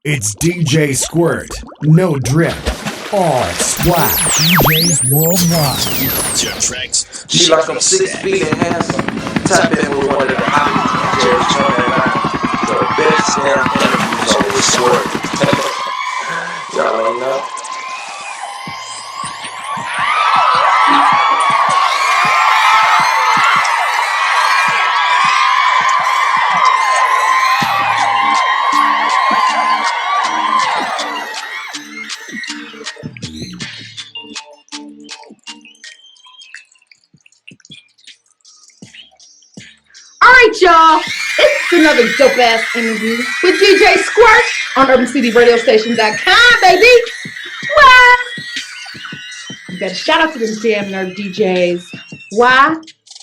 It's DJ Squirt. No drip. All splash. DJs worldwide. Your tracks. She like I'm 6 feet and handsome. Tap in with one of the hot DJs turning out. The best damn interviews on the Squirt. Y'all don't know. Alright, y'all, it's another dope ass interview with DJ SQUIRT on UrbanCityRadioStation.com, baby. What? You better shout out to them damn Nerve DJs. Why?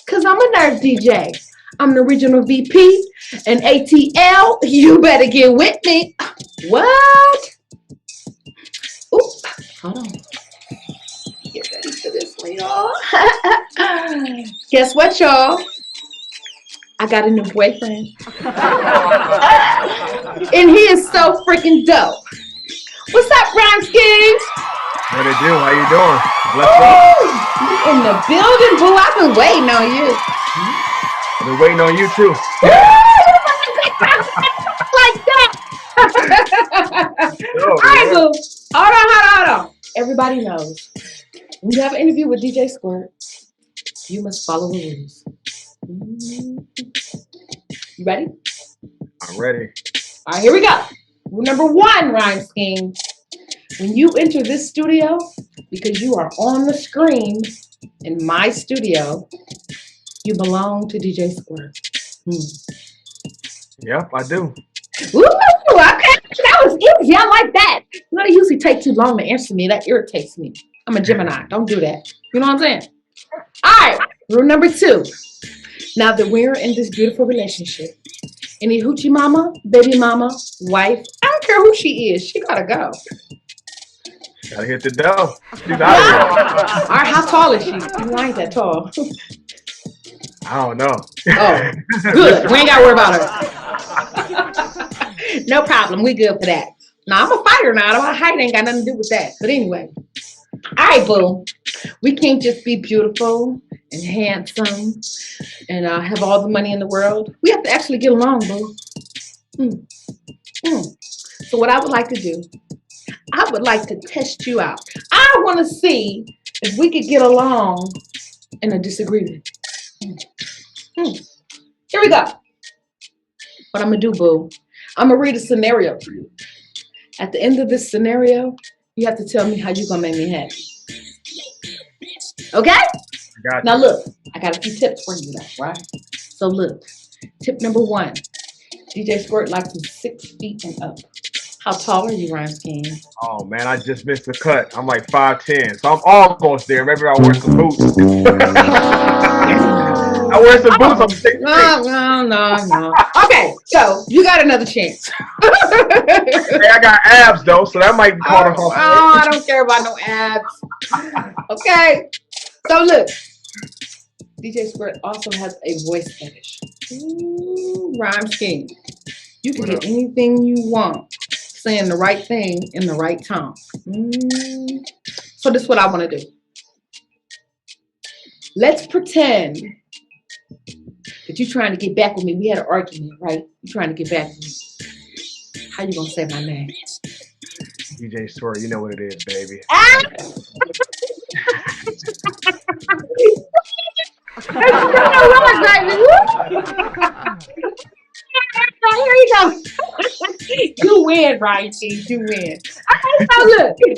Because I'm a Nerve DJ. I'm the original VP and ATL. You better get with me. What? Oops, hold on. Get ready for this one, y'all. Guess what, y'all? I got a new boyfriend. And he is so freaking dope. What's up, REIME SCHEMES? What it do? How you doing? Bless You in the building, boo. I've been waiting on you. I've been waiting on you too. Like that. Oh, all right, boo. Hold on. Everybody knows. When you have an interview with DJ SQUIRT, you must follow the rules. You ready? I'm ready. All right, here we go. Rule number 1, REIME SCHEMES. When you enter this studio, because you are on the screen in my studio, you belong to DJ SQUIRT. Yep, I do. Ooh, okay. That was easy. I like that. You know, they usually take too long to answer me. That irritates me. I'm a Gemini. Don't do that. You know what I'm saying? All right. Rule number 2. Now that we're in this beautiful relationship, any hoochie mama, baby mama, wife, I don't care who she is, she gotta go. Gotta hit the dough. She's out All right, how tall is she? You ain't that tall. I don't know. Oh, good. We ain't gotta worry about her. No problem. We good for that. Now, I'm a fighter now. My height ain't got nothing to do with that. But anyway. All right, boo. We can't just be beautiful and handsome and have all the money in the world. We have to actually get along, boo. So what I would like to do, I would like to test you out. I want to see if we could get along in a disagreement. Here we go. What I'm going to do, boo, I'm going to read a scenario for you. At the end of this scenario, you have to tell me how you're going to make me happy. Okay? Gotcha. Now look, I got a few tips for you though, right? So look, tip number 1, DJ SQUIRT likes him 6 feet and up. How tall are you, REIME SCHEMES? Oh man, I just missed the cut. I'm like 5'10", so I'm almost there. Maybe I'll wear some boots. I wear some boots. I'm 6 feet. No. Okay, so you got another chance. Hey, I got abs though, so that might be called a Oh, I don't care about no abs. Okay, so look, DJ SQUIRT also has a voice fetish. REIME SCHEMES. You can get anything you want, saying the right thing in the right tone. So this is what I want to do. Let's pretend that you're trying to get back with me. We had an argument, right? You're trying to get back with me. How you gonna say my name? DJ SQUIRT, you know what it is, baby. Here you go. You win, Ryan T. You win. Okay, so look. Here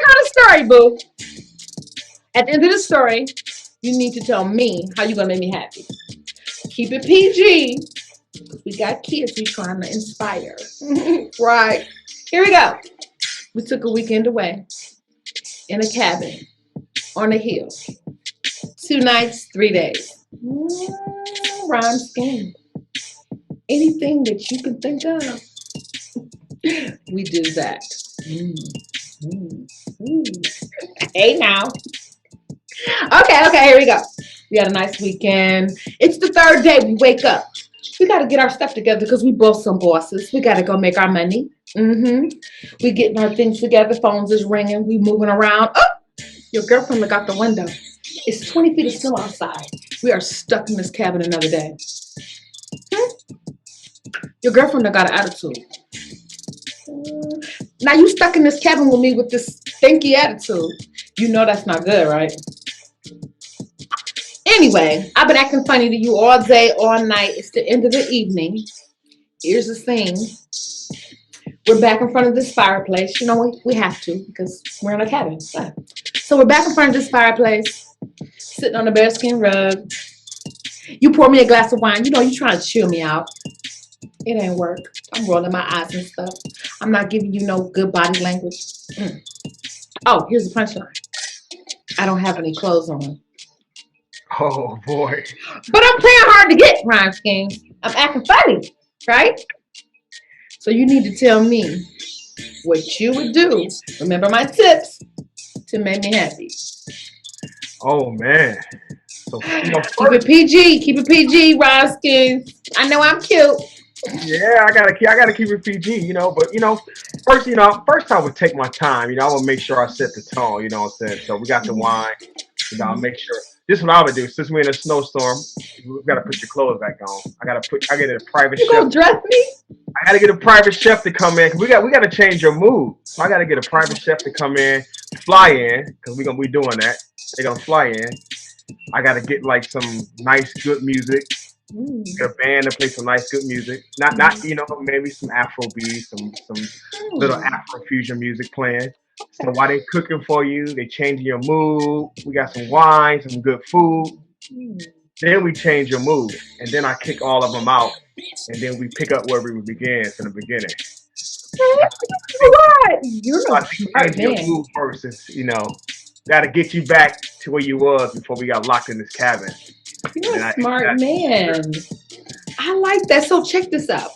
goes the story, boo. At the end of the story, you need to tell me how you're gonna make me happy. Keep it PG. We got kids we trying to inspire. Right. Here we go. We took a weekend away in a cabin on a hill. 2 nights, 3 days. REIME SCHEMES. Anything that you can think of, we do that. Hey now. Okay, here we go. We had a nice weekend. It's the 3rd day we wake up. we got to get our stuff together because we both some bosses. We got to go make our money. We getting our things together. Phones is ringing. We moving around. Oh, your girlfriend look out the window. It's 20 feet of snow outside. We are stuck in this cabin another day. Your girlfriend got an attitude. Now you stuck in this cabin with me with this stinky attitude. You know that's not good, right? Anyway, I've been acting funny to you all day, all night. It's the end of the evening. Here's the thing. We're back in front of this fireplace. You know, we have to because we're in a cabin. So we're back in front of this fireplace, sitting on a bearskin rug. You pour me a glass of wine. You know, you trying to chill me out. It ain't work. I'm rolling my eyes and stuff. I'm not giving you no good body language. Oh, here's the punchline. I don't have any clothes on. Oh, boy. But I'm playing hard to get, Rhyme Schemes. I'm acting funny, right? So you need to tell me what you would do. Remember my tips to make me happy. Oh, man. So, you know, keep it PG. Keep it PG, Rhyme Schemes. I know I'm cute. Yeah, I gotta keep it PG, you know. But first I would take my time. You know, I would make sure I set the tone. You know what I'm saying? So we got the wine. You know, I'll make sure. This is what I would do. Since we're in a snowstorm, we gotta put your clothes back on. I get a private chef. You gonna dress me? I gotta get a private chef to come in. We gotta change your mood. So I gotta get a private chef to come in, fly in, because we're gonna be doing that. They're gonna fly in. I gotta get like some nice, good music. Get a band to play some nice, good music. Not you know, maybe some Afrobeat, some little Afro-fusion music playing. So while they cooking for you, they changing your mood. We got some wine, some good food. Then we change your mood, and then I kick all of them out, and then we pick up where we began from the beginning. What? You're a smart your man. mood versus, you know, got to get you back to where you was before we got locked in this cabin. You're a smart man. I like that. So check this out.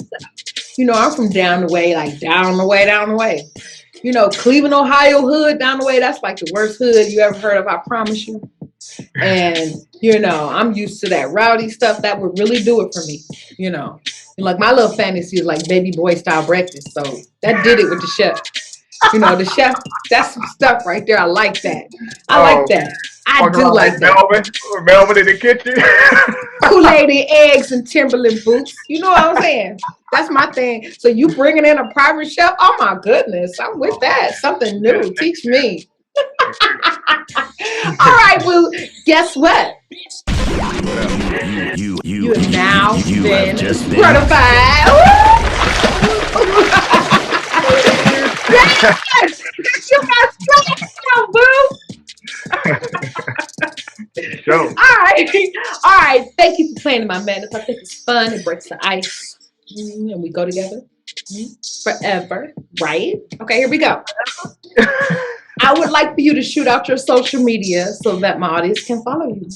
You know, I'm from down the way, like down the way. You know, Cleveland, Ohio hood down the way. That's like the worst hood you ever heard of, I promise you. And, you know, I'm used to that rowdy stuff. That would really do it for me, you know. And like my little fantasy is like baby boy style breakfast. So that did it with the chef. You know, the chef, that's some stuff right there. I like that. I like that. I do like that. Melvin in the kitchen. Kool-Aid and eggs and Timberland boots. You know what I'm saying? That's my thing. So you bringing in a private chef? Oh my goodness. I'm with that. Something new. Teach me. All right, well, guess what? You have now been certified. Yes! You got straight now, boo! Sure. All right. Thank you for playing in my madness. I think it's fun. It breaks the ice. And we go together forever, right? Okay, here we go. I would like for you to shoot out your social media so that my audience can follow you.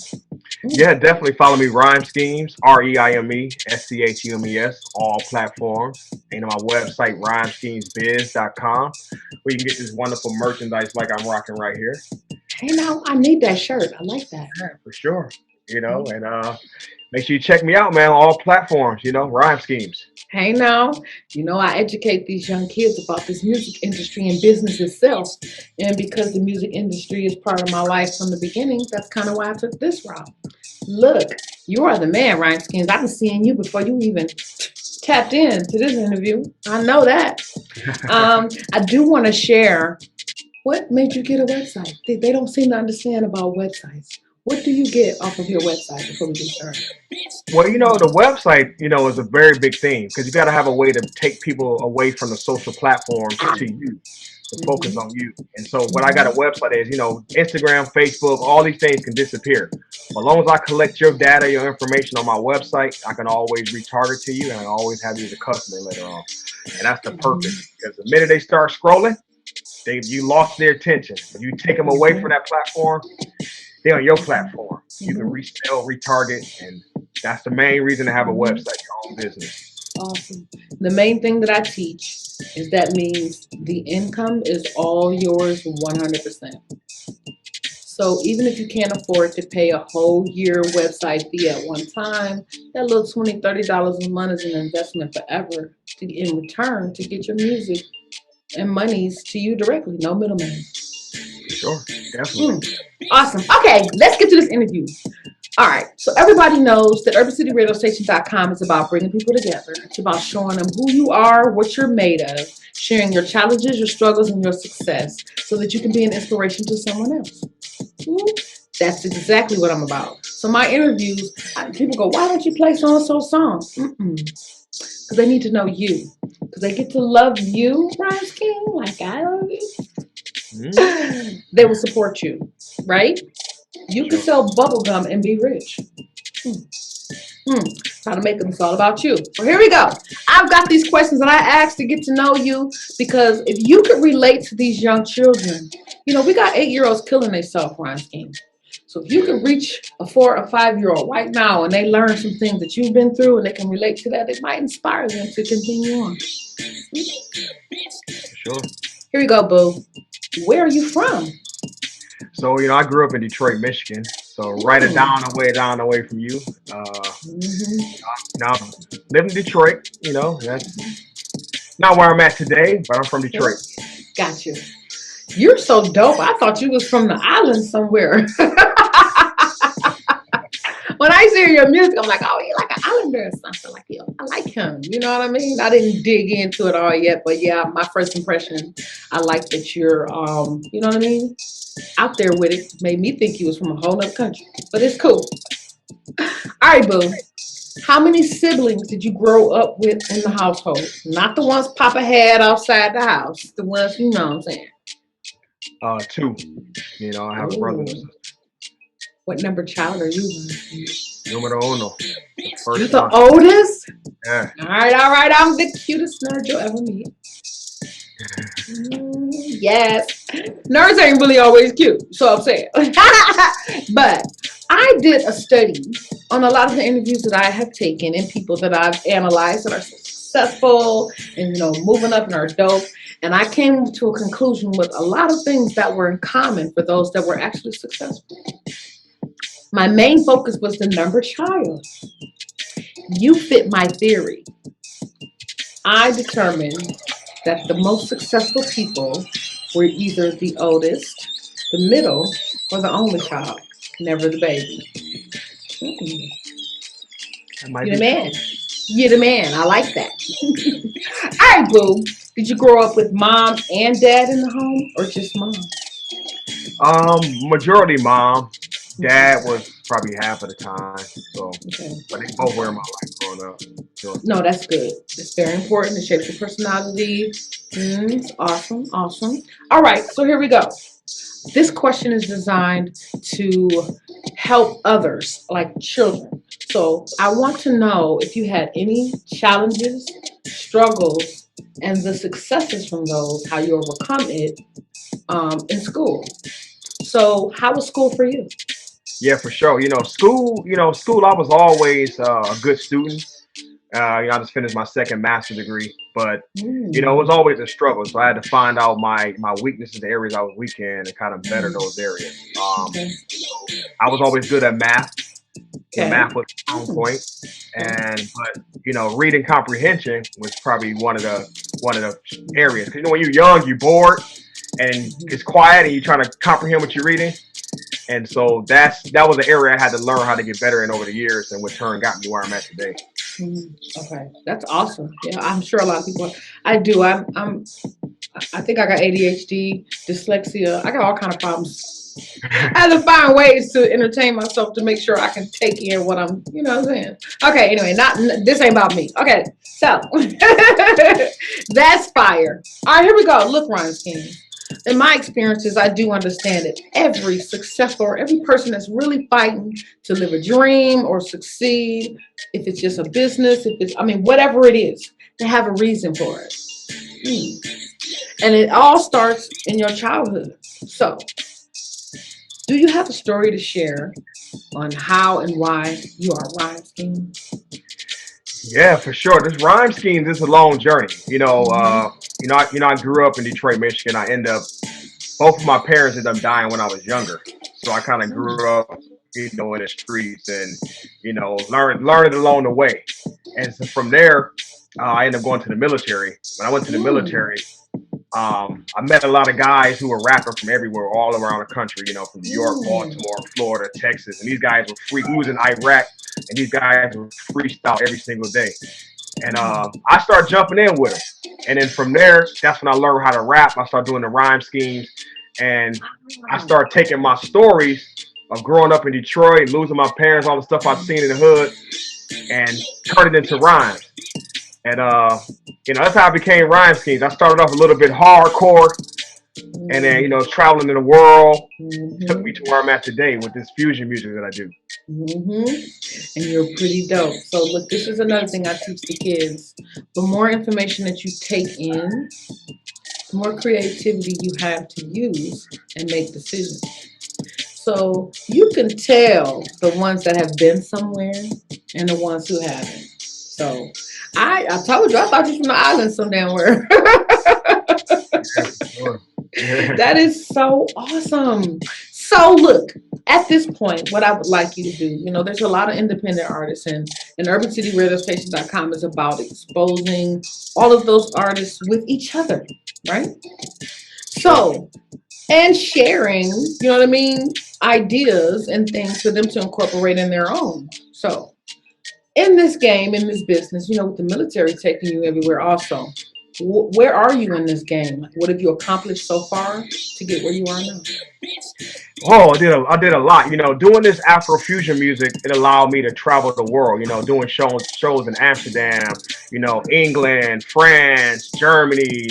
Yeah, definitely follow me, Rhyme Schemes, REIME SCHEMES, all platforms. And on my website, rhymeschemesbiz.com, where you can get this wonderful merchandise like I'm rocking right here. Hey, now I need that shirt. I like that. Yeah, for sure. You know, and make sure you check me out, man, on all platforms, you know, Rhyme Schemes. Hey, now, you know, I educate these young kids about this music industry and business itself. And because the music industry is part of my life from the beginning, that's kind of why I took this route. Look, you are the man, Rhyme Schemes. I've been seeing you before you even tapped in to this interview. I know that. I do want to share, what made you get a website? They don't seem to understand about websites. What do you get off of your website before we get started? Well, you know, the website, you know, is a very big thing because you got to have a way to take people away from the social platforms to you, to focus on you. And so what I got a website is, you know, Instagram, Facebook, all these things can disappear. As long as I collect your data, your information on my website, I can always retarget to you and I always have you as a customer later on. And that's the purpose, because the minute they start scrolling, you lost their attention. If you take them away from that platform, they're on your platform. You can resell, retarget, and that's the main reason to have a website, your own business. Awesome. The main thing that I teach is that means the income is all yours 100%. So even if you can't afford to pay a whole year website fee at one time, that little $20, $30 a month is an investment forever in return to get your music and monies to you directly, no middleman. Sure, definitely. Awesome. Okay, let's get to this interview. All right, so everybody knows that UrbanCityRadioStation.com is about bringing people together. It's about showing them who you are, what you're made of, sharing your challenges, your struggles, and your success so that you can be an inspiration to someone else. That's exactly what I'm about. So my interviews, people go, why don't you play so-and-so songs? Because they need to know you. Because they get to love you, Rhyme King, like I love you. They will support you, right? You can sell bubblegum and be rich. Try to make them, it's all about you. So here we go. I've got these questions that I asked to get to know you, because if you could relate to these young children, you know, we got 8-year-olds killing themselves, Rhyme King. So if you could reach a 4 or 5-year-old right now and they learn some things that you've been through and they can relate to that, it might inspire them to continue on. Sure. Here we go, boo. Where are you from? So, you know, I grew up in Detroit, Michigan. So right down the way from you. Now I live in Detroit, you know, that's not where I'm at today, but I'm from Detroit. Got you. You're so dope. I thought you was from the island somewhere. When I hear your music, I'm like, oh, you're like an islander or something. Like, yo, I like him. You know what I mean? I didn't dig into it all yet, but yeah, my first impression, I like that you're, you know what I mean? Out there with it. Made me think you was from a whole nother country, but it's cool. All right, boo. How many siblings did you grow up with in the household? Not the ones Papa had outside the house. The ones, you know what I'm saying? 2. You know, I have a brother and a sister. What number child are you? Numero uno. You're the oldest? Yeah. All right. I'm the cutest nerd you'll ever meet. Yes. Nerds ain't really always cute, so I'm saying. But I did a study on a lot of the interviews that I have taken and people that I've analyzed that are successful and, you know, moving up and are dope. And I came to a conclusion with a lot of things that were in common for those that were actually successful. My main focus was the number child. You fit my theory. I determined that the most successful people were either the oldest, the middle, or the only child, never the baby. You're the man. You're the man. I like that. All right, boo. Did you grow up with mom and dad in the home, or just mom? Majority mom. Dad was probably half of the time. So, but they both were in my life growing up. Sure. No, that's good. It's very important. It shapes your personality. It's awesome. All right, so here we go. This question is designed to help others, like children. So I want to know if you had any challenges, struggles, and the successes from those, how you overcome it in school. So how was school for you? Yeah, for sure. School, I was always a good student. I just finished my second master's degree, but, it was always a struggle. So I had to find out my weaknesses, the areas I was weak in, and kind of better those areas. I was always good at math. Okay. Math was a strong point. But reading comprehension was probably one of the areas. Because, when you're young, you're bored and it's quiet and you're trying to comprehend what you're reading. And so that was an area I had to learn how to get better in over the years, and which turn got me where I'm at today. Okay, that's awesome. Yeah, I'm sure a lot of people. I do. I think I got ADHD, dyslexia. I got all kind of problems. I have to find ways to entertain myself to make sure I can take in what I'm. You know what I'm saying? Okay. Anyway, this ain't about me. Okay, so that's fire. All right, here we go. Look, Rhyme King. In my experiences, I do understand that every successful or every person that's really fighting to live a dream or succeed, if it's just a business, whatever it is, they have a reason for it. And it all starts in your childhood. So, do you have a story to share on how and why you are Rhyme King? Yeah, for sure. This Rhyme Schemes is a long journey. I grew up in Detroit, Michigan. I ended up both of my parents ended up dying when I was younger. So I kind of grew up, in the streets and, learned along the way. And so from there, I ended up going to the military. When I went to the military, I met a lot of guys who were rappers from everywhere, all around the country, from New York, Baltimore, Florida, Texas. And these guys were free. We was in Iraq, and these guys were freestyle every single day. And I started jumping in with them. And then from there, that's when I learned how to rap. I started doing the rhyme schemes. And I started taking my stories of growing up in Detroit, losing my parents, all the stuff I've seen in the hood, and turn it into rhymes. And that's how I became Rhyme Schemes. I started off a little bit hardcore, and then traveling in the world took me to where I'm at today with this fusion music that I do. And you're pretty dope. So look, this is another thing I teach the kids. The more information that you take in, the more creativity you have to use and make decisions. So you can tell the ones that have been somewhere and the ones who haven't. So I told you, I thought you from the island some damn where. That is so awesome. So look, at this point, what I would like you to do, there's a lot of independent artists, and urbancityradiostation.com is about exposing all of those artists with each other, right? So, and sharing, ideas and things for them to incorporate in their own. So, in this game, in this business, with the military taking you everywhere also, where are you in this game? What have you accomplished so far to get where you are now? Oh, I did a lot. Doing this Afrofusion music, it allowed me to travel the world. Doing shows in Amsterdam, England, France, Germany,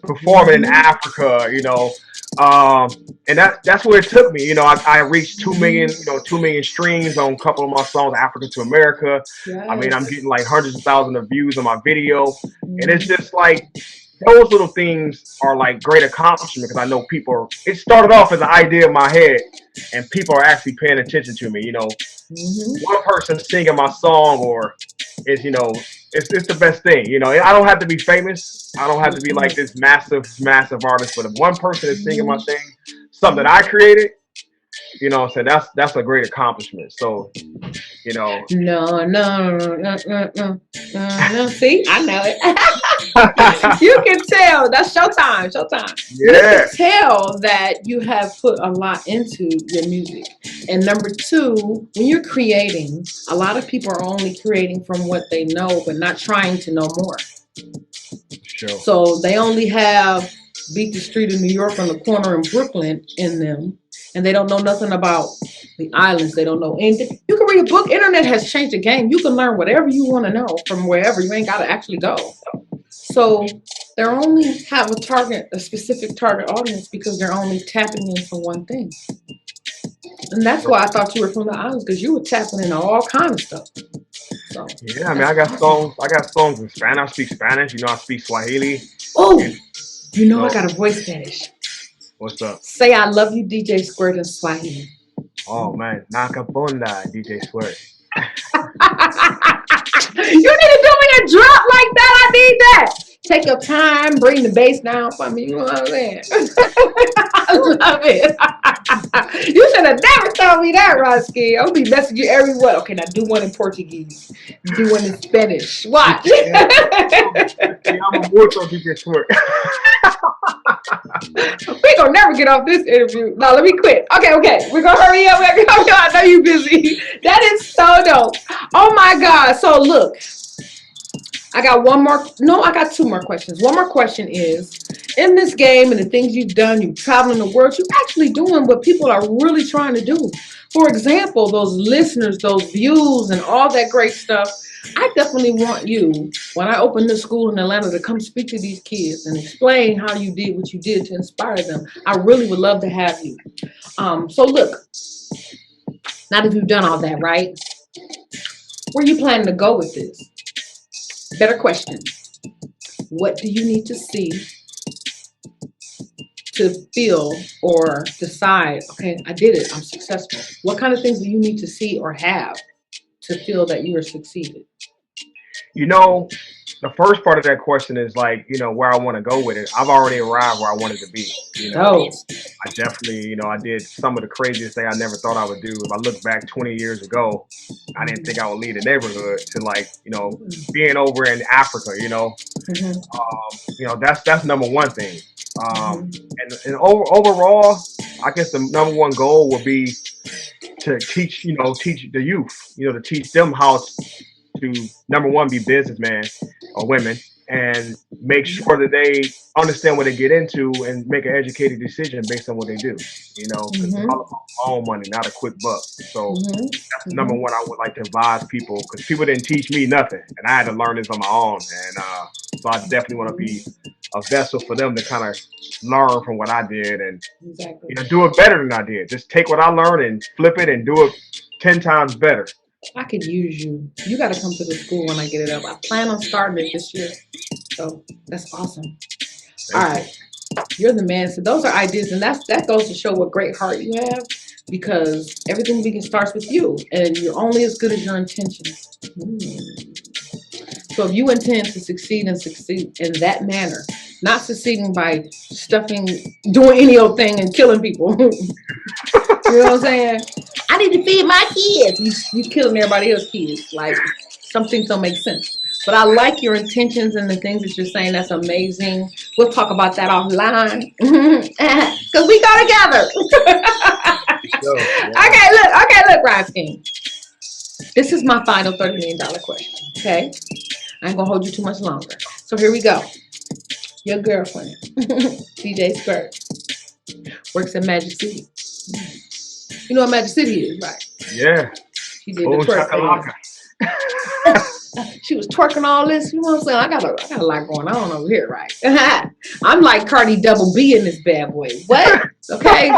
performing in Africa. And that's where it took me. I reached 2 million, 2 million streams on a couple of my songs, Africa to America. Yes. I mean, I'm getting like hundreds of thousands of views on my video, and it's just like those little things are like great accomplishment because I know people. It started off as an idea in my head, and people are actually paying attention to me. One person singing my song, or it's it's the best thing. I don't have to be famous. I don't have to be like this massive artist. But if one person is singing my thing, something that I created, so that's a great accomplishment. So, No. See, I know it. You can tell. That's showtime. Yeah. You can tell that you have put a lot into your music. And number two, when you're creating, a lot of people are only creating from what they know, but not trying to know more. Sure. So they only have Beat the Street in New York on the corner in Brooklyn in them. And they don't know nothing about the islands. They don't know anything. You can read a book. Internet has changed the game. You can learn whatever you want to know from wherever. You ain't got to actually go. So they only have a specific target audience because they're only tapping into one thing. And that's why I thought you were from the islands, because you were tapping into all kinds of stuff. So yeah, I mean, I got songs in Spanish. I speak Spanish. I speak Swahili. Oh, I got a voice fetish. What's up? Say I love you, DJ SQUIRT in Swahili. Oh man, Nakapunda, DJ SQUIRT. You need to do me a drop like that. I need that. Take your time, bring the bass down for me. You know what I'm saying? I love it. You should have never told me that, Roski. I'll be messaging you everywhere. Okay, now do one in Portuguese. Do one in Spanish. Watch. I'm a mucho DJ SQUIRT. We gonna never get off this interview. No, let me quit. Okay. We're gonna hurry up. I know you busy. That is so dope. Oh my God. So look, I got two more questions. One more question is, in this game and the things you've done, you've traveled in the world, you're actually doing what people are really trying to do. For example, those listeners, those views and all that great stuff. I definitely want you, when I open this school in Atlanta, to come speak to these kids and explain how you did what you did to inspire them. I really would love to have you. So look, now that you've done all that, right? Where are you planning to go with this? Better question. What do you need to see to feel or decide, okay, I did it, I'm successful? What kind of things do you need to see or have to feel that you are succeeded? The the first part of that question is like, where I want to go with it. I've already arrived where I wanted to be. Oh. I definitely, I did some of the craziest thing I never thought I would do. If I look back 20 years ago, I didn't think I would leave the neighborhood to like, being over in Africa, that's number one thing. And overall, I guess the number one goal would be to teach the youth, to teach them how to, number one, be businessmen or women, and make sure that they understand what they get into and make an educated decision based on what they do. Because it's all about own money, not a quick buck. So that's number one. I would like to advise people, because people didn't teach me nothing, and I had to learn this on my own. And so I definitely want to be a vessel for them to kind of learn from what I did and do it better than I did. Just take what I learned and flip it and do it 10 times better. I could use you. You got to come to the school when I get it up. I plan on starting it this year. So that's awesome. All right. You're the man. So those are ideas. And that goes to show what great heart you have, because everything starts with you. And you're only as good as your intentions. So if you intend to succeed in that manner, not succeeding by doing any old thing and killing people. You know what I'm saying? I need to feed my kids. You killing everybody else's kids. Like, some things don't make sense. But I like your intentions and the things that you're saying. That's amazing. We'll talk about that offline. Because we go together. Okay, look, Rhyme Scheme. This is my final $30 million question. Okay? I ain't going to hold you too much longer. So here we go. Your girlfriend, DJ SQUIRT, works in Magic City. You know what Magic City is, right? Yeah. She did the twerk. She was twerking all this. You know what I'm saying? I got a lot going on over here, right? I'm like Cardi Double B in this bad boy. What? Okay.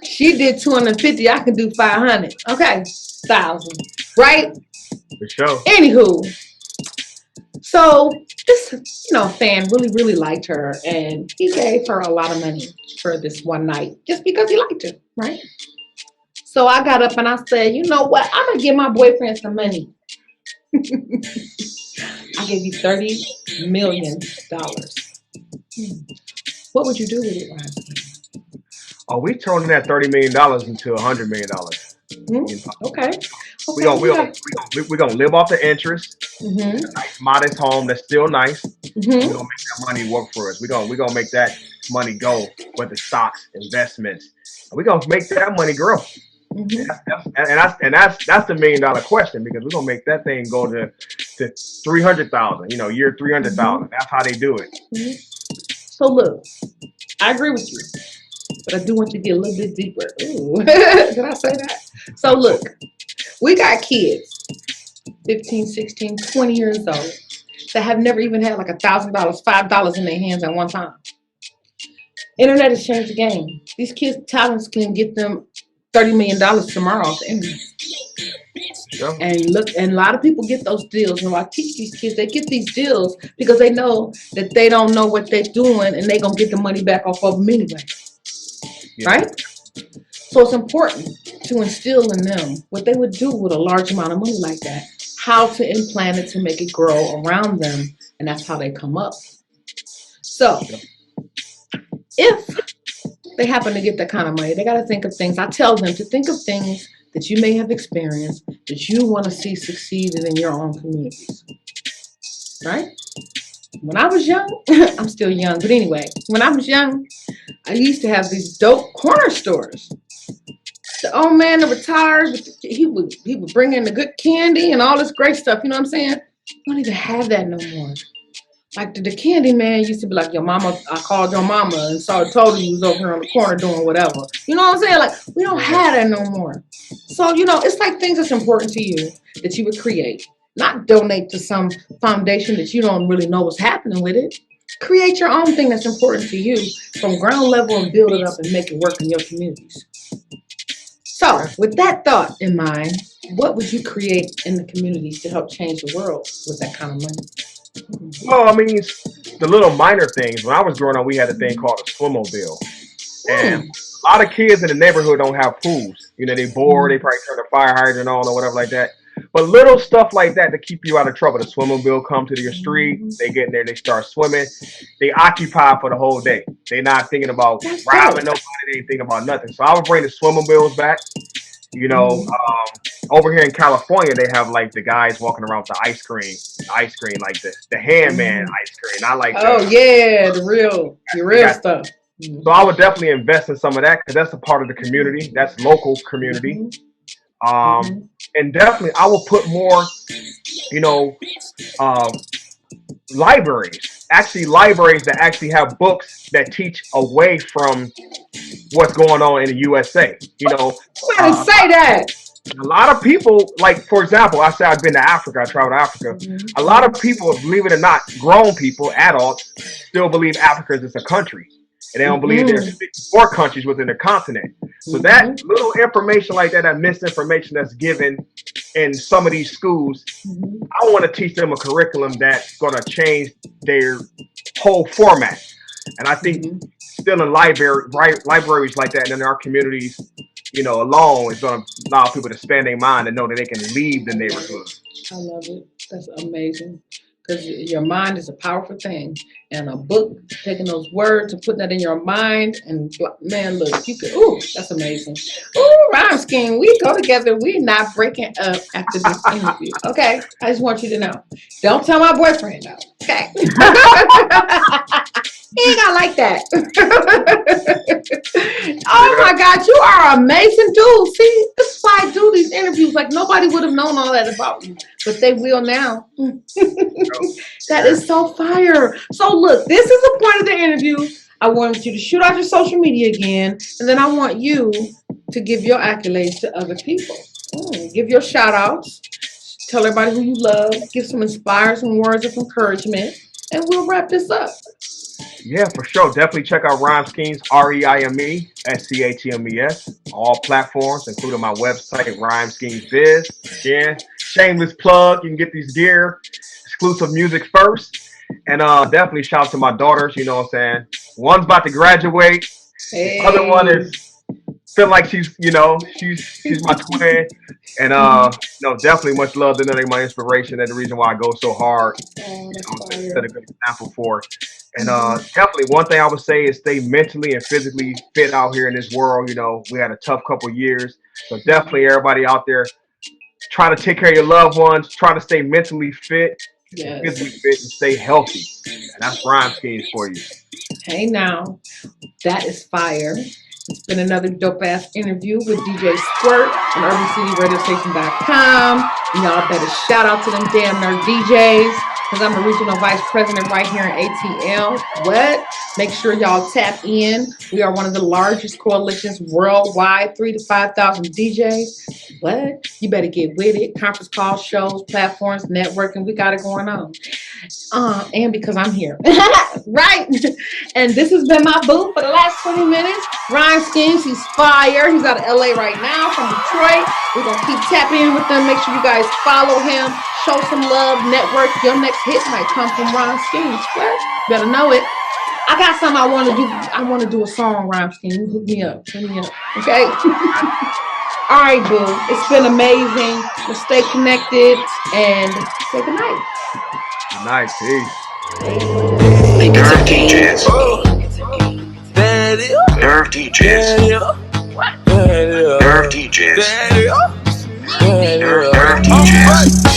She did 250. I can do 500. Okay. 1,000. Right? For sure. Anywho. So this, fan really, really liked her, and he gave her a lot of money for this one night just because he liked her, right? So I got up and I said, you know what? I'm going to give my boyfriend some money. I gave you $30 million. What would you do with it, Ryan? Oh, we turning that $30 million into $100 million. Okay. We're gonna live off the interest. A nice, modest home that's still nice. We're gonna make that money work for us. We're gonna make that money go with the stocks, investments. We're gonna make that money grow. That's the $1 million question, because we're gonna make that thing go to 300,000. Year 300,000. That's how they do it. So look, I agree with you, but I do want you to get a little bit deeper. Ooh. Did I say that? So look, we got kids, 15, 16, 20 years old, that have never even had like $1,000, $5 in their hands at one time. Internet has changed the game. These kids' talents can get them $30 million tomorrow off the internet. Sure. And look, and a lot of people get those deals. And I teach these kids, they get these deals because they know that they don't know what they're doing, and they're going to get the money back off of them anyway. Yeah. Right? So it's important to instill in them what they would do with a large amount of money like that, how to implant it to make it grow around them, and that's how they come up. So if they happen to get that kind of money, they got to think of things. I tell them to think of things that you may have experienced that you want to see succeeded in your own communities. Right? When I was young, I'm still young, but anyway, when I was young, I used to have these dope corner stores. The old man that retired, he would bring in the good candy and all this great stuff. You know what I'm saying? I don't even have that no more. Like the candy man used to be like, your mama, I called your mama and told her you was over here on the corner doing whatever. You know what I'm saying? Like, we don't have that no more. So, it's like things that's important to you that you would create. Not donate to some foundation that you don't really know what's happening with it. Create your own thing that's important to you from ground level and build it up and make it work in your communities. So, with that thought in mind, what would you create in the communities to help change the world with that kind of money? Well, I mean, the little minor things. When I was growing up, we had a thing called a swimmobile. And a lot of kids in the neighborhood don't have pools. They bored, they probably turn the fire hydrant on or whatever like that. But little stuff like that to keep you out of trouble. The swimming come to your street. They get in there. They start swimming. They occupy for the whole day. They're not thinking about robbing nobody. They ain't thinking about nothing. So I would bring the swimming back. You know, over here in California, they have like the guys walking around with the ice cream, like the handman ice cream. I like that. Oh yeah, the real stuff. So I would definitely invest in some of that because that's a part of the community. That's local community. And definitely I will put more, you know, libraries that actually have books that teach away from what's going on in the USA. You know, say that. A lot of people, like for example, I said I've been to Africa. I traveled to Africa. A lot of people, believe it or not, grown people, adults, still believe Africa is just a country. And they don't believe there's 4 countries within the continent. So that little information like that misinformation that's given in some of these schools, I want to teach them a curriculum that's going to change their whole format. And I think still in libraries like that and in our communities, you know, alone is going to allow people to expand their mind and know that they can leave the neighborhood. I love it. That's amazing. Because your mind is a powerful thing. And a book, taking those words and putting that in your mind, and man, look, you could, that's amazing. Rhyme Scheme, we go together. We're not breaking up after this interview. Okay? I just want you to know. Don't tell my boyfriend, though. Okay? He ain't gonna like that. Oh my God, you are an amazing dude. See, this is why I do these interviews. Like nobody would have known all that about you, but they will now. That is so fire. So look, this is the point of the interview. I want you to shoot out your social media again, and then I want you to give your accolades to other people. Give your shout outs. Tell everybody who you love. Give some inspiring words of encouragement, and we'll wrap this up. Yeah, for sure. Definitely check out REIME Schemes, REIME SCHEMES, all platforms, including my website, REIME Schemes Biz. Again, shameless plug. You can get these gear, exclusive music first. And definitely shout out to my daughters, you know what I'm saying? One's about to graduate. The other one is feel like she's my twin. And definitely much love to them. They're my inspiration and the reason why I go so hard. Set a good example for. And definitely one thing I would say is stay mentally and physically fit out here in this world. You know, we had a tough couple of years. So definitely everybody out there, try to take care of your loved ones. Try to stay mentally fit, physically fit, and stay healthy. And that's REIME Schemes for you. Hey now, that is fire. It's been another dope-ass interview with DJ SQUIRT on UrbanCityRadioStation.com. And y'all better shout out to them damn Nerve DJs, because I'm the regional vice president right here in ATL. What? Make sure y'all tap in. We are one of the largest coalitions worldwide, 3,000 to 5,000 DJs. What? You better get with it. Conference calls, shows, platforms, networking. We got it going on. And because I'm here. Right? And this has been my boo for the last 20 minutes. REIME Schemes, he's fire. He's out of LA right now from Detroit. We're going to keep tapping in with them. Make sure you guys follow him. Show some love. Network. Your next hit might come from REIME Schemes. Well, better know it. I got something I want to do. I want to do a song, REIME Scheme. You hook me up. Hit me up. Okay? All right, boo. It's been amazing. Let's stay connected and say good night. Good night. Peace. Nerve DJs. Nerve DJs. Nerve DJs. Nerve DJs.